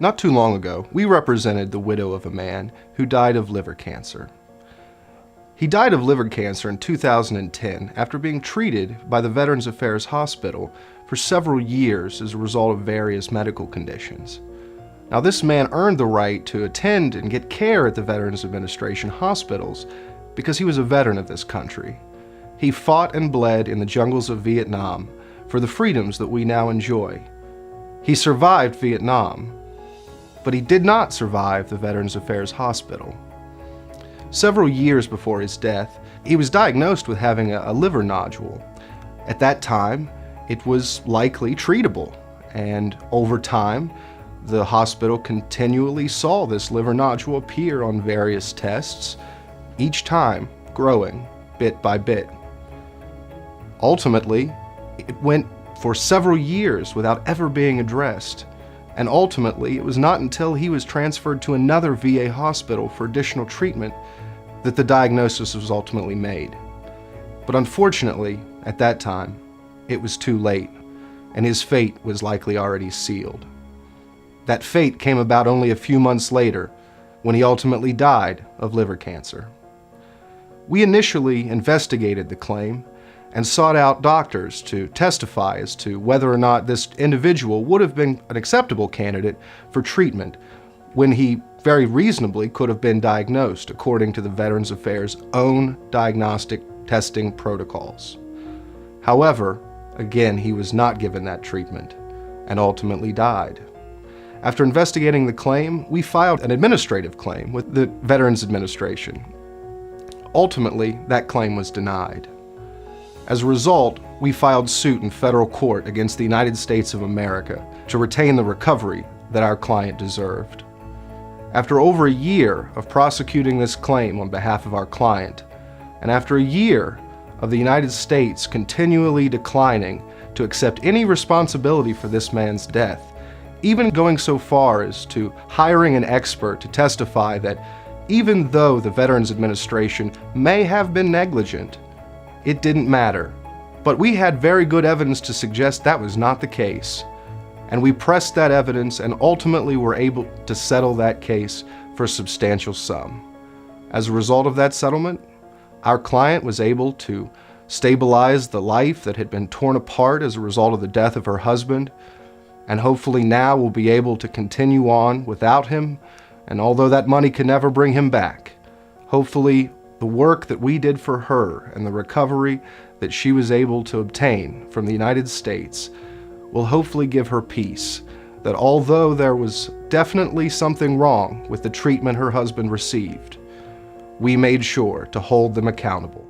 Not too long ago, we represented the widow of a man who died of liver cancer. He died of liver cancer in 2010 after being treated by the Veterans Affairs Hospital for several years as a result of various medical conditions. Now, this man earned the right to attend and get care at the Veterans Administration hospitals because he was a veteran of this country. He fought and bled in the jungles of Vietnam for the freedoms that we now enjoy. He survived Vietnam, but he did not survive the Veterans Affairs Hospital. Several years before his death, he was diagnosed with having a liver nodule. At that time, it was likely treatable, and over time, the hospital continually saw this liver nodule appear on various tests, each time growing bit by bit. Ultimately, it went for several years without ever being addressed. And ultimately, it was not until he was transferred to another VA hospital for additional treatment that the diagnosis was ultimately made. But unfortunately, at that time, it was too late, and his fate was likely already sealed. That fate came about only a few months later, when he ultimately died of liver cancer. We initially investigated the claim and sought out doctors to testify as to whether or not this individual would have been an acceptable candidate for treatment when he very reasonably could have been diagnosed according to the Veterans Affairs' own diagnostic testing protocols. However, again, he was not given that treatment and ultimately died. After investigating the claim, we filed an administrative claim with the Veterans Administration. Ultimately, that claim was denied. As a result, we filed suit in federal court against the United States of America to retain the recovery that our client deserved. After over a year of prosecuting this claim on behalf of our client, and after a year of the United States continually declining to accept any responsibility for this man's death, even going so far as to hiring an expert to testify that even though the Veterans Administration may have been negligent, it didn't matter. But we had very good evidence to suggest that was not the case. And we pressed that evidence and ultimately were able to settle that case for a substantial sum. As a result of that settlement, our client was able to stabilize the life that had been torn apart as a result of the death of her husband, and hopefully now will be able to continue on without him. And although that money can never bring him back, hopefully the work that we did for her and the recovery that she was able to obtain from the United States will hopefully give her peace that although there was definitely something wrong with the treatment her husband received, we made sure to hold them accountable.